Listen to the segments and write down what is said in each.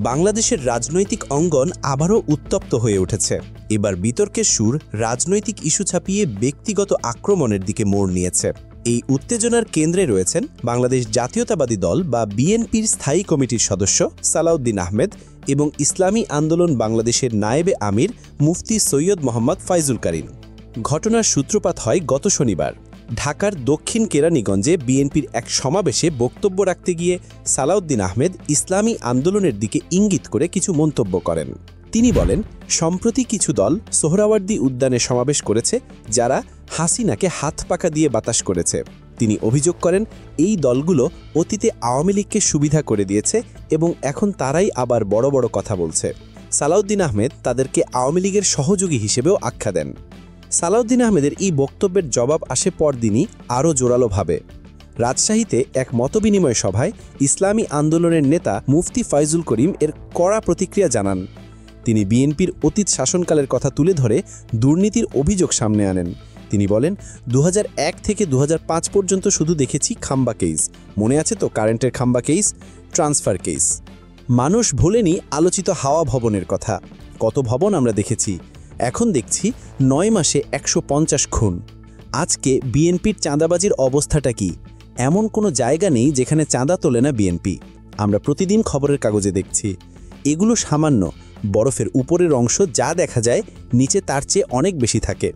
বাংলাদেশের রাজনৈতিক অঙ্গন আবারও উত্তপ্ত হয়ে উঠেছে। এবার বিতর্কের সুর রাজনৈতিক ইস্যু ছাপিয়ে ব্যক্তিগত আক্রমণের দিকে মোড় নিয়েছে। এই উত্তেজনার কেন্দ্রে রয়েছেন বাংলাদেশ জাতীয়তাবাদী দল বা বিএনপির স্থায়ী কমিটির সদস্য সালাউদ্দিন আহমেদ এবং ইসলামী আন্দোলন বাংলাদেশের নায়েবে আমির মুফতি সৈয়দ মোহাম্মদ ফাইজুল কারীম। ঘটনার সূত্রপাত হয় গত শনিবার। ঢাকার দক্ষিণ কেরানীগঞ্জে বিএনপির এক সমাবেশে বক্তব্য রাখতে গিয়ে সালাউদ্দিন আহমেদ ইসলামী আন্দোলনের দিকে ইঙ্গিত করে কিছু মন্তব্য করেন। তিনি বলেন, সম্প্রতি কিছু দল সোহরাওয়ার্দী উদ্যানে সমাবেশ করেছে যারা হাসিনাকে হাত পাকা দিয়ে বাতাস করেছে। তিনি অভিযোগ করেন, এই দলগুলো অতীতে আওয়ামী লীগকে সুবিধা করে দিয়েছে এবং এখন তারাই আবার বড় বড় কথা বলছে। সালাউদ্দিন আহমেদ তাদেরকে আওয়ামী লীগের সহযোগী হিসেবেও আখ্যা দেন। সালাউদ্দিন আহমেদের এই বক্তব্যের জবাব আসে পরদিনই আরও জোরালোভাবে। রাজশাহীতে এক মতবিনিময় সভায় ইসলামী আন্দোলনের নেতা মুফতি ফাইজুল করিম এর কড়া প্রতিক্রিয়া জানান। তিনি বিএনপির অতীত শাসনকালের কথা তুলে ধরে দুর্নীতির অভিযোগ সামনে আনেন। তিনি বলেন, 2001 থেকে 2005 পর্যন্ত শুধু দেখেছি খাম্বা কেস। মনে আছে তো কারেন্টের খাম্বা কেস, ট্রান্সফার কেস। মানুষ ভোলেনি আলোচিত হাওয়া ভবনের কথা। কত ভবন আমরা দেখেছি। এখন দেখছি 9 মাসে 150 খুন। আজকে বিএনপির চাঁদাবাজির অবস্থাটা কি? এমন কোনো জায়গা নেই যেখানে চাঁদা তোলে না বিএনপি। আমরা প্রতিদিন খবরের কাগজে দেখছি। এগুলো সামান্য, বরফের উপরের অংশ যা দেখা যায় নিচে তার চেয়ে অনেক বেশি থাকে।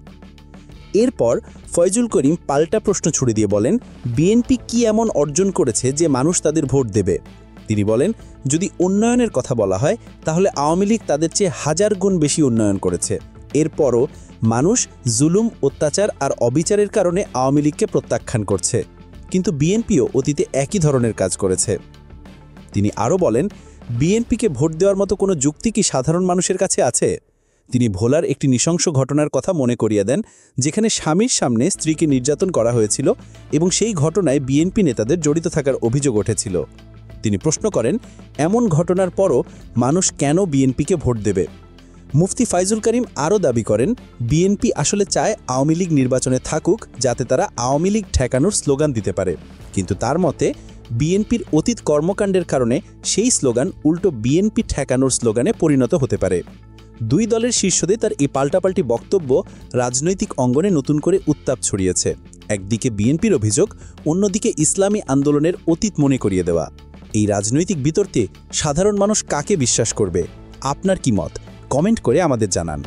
এরপর ফয়জুল করিম পাল্টা প্রশ্ন ছুড়ে দিয়ে বলেন, বিএনপি কি এমন অর্জন করেছে যে মানুষ তাদের ভোট দেবে? তিনি বলেন, যদি উন্নয়নের কথা বলা হয় তাহলে আওয়ামী লীগ তাদের চেয়ে 1000 গুণ বেশি উন্নয়ন করেছে। এরপরও মানুষ জুলুম, অত্যাচার আর অবিচারের কারণে আওয়ামী লীগকে প্রত্যাখ্যান করছে। কিন্তু বিএনপিও অতীতে একই ধরনের কাজ করেছে। তিনি আরও বলেন, বিএনপিকে ভোট দেওয়ার মতো কোনো যুক্তি কি সাধারণ মানুষের কাছে আছে? তিনি ভোলার একটি নৃশংস ঘটনার কথা মনে করিয়ে দেন, যেখানে স্বামীর সামনে স্ত্রীকে নির্যাতন করা হয়েছিল এবং সেই ঘটনায় বিএনপি নেতাদের জড়িত থাকার অভিযোগ উঠেছিল। তিনি প্রশ্ন করেন, এমন ঘটনার পরও মানুষ কেন বিএনপিকে ভোট দেবে? মুফতি ফাইজুল কারীম আরও দাবি করেন, বিএনপি আসলে চায় আওয়ামী লীগ নির্বাচনে থাকুক যাতে তারা আওয়ামী লীগ ঠেকানোর স্লোগান দিতে পারে। কিন্তু তার মতে বিএনপির অতীত কর্মকাণ্ডের কারণে সেই স্লোগান উল্টো বিএনপি ঠেকানোর স্লোগানে পরিণত হতে পারে। দুই দলের শীর্ষদের তার এই পাল্টাপাল্টি বক্তব্য রাজনৈতিক অঙ্গনে নতুন করে উত্তাপ ছড়িয়েছে। একদিকে বিএনপির অভিযোগ, অন্যদিকে ইসলামী আন্দোলনের অতীত মনে করিয়ে দেওয়া। এই রাজনৈতিক বিতর্কে সাধারণ মানুষ কাকে বিশ্বাস করবে? আপনার কি মত? কমেন্ট করে আমাদের জানান।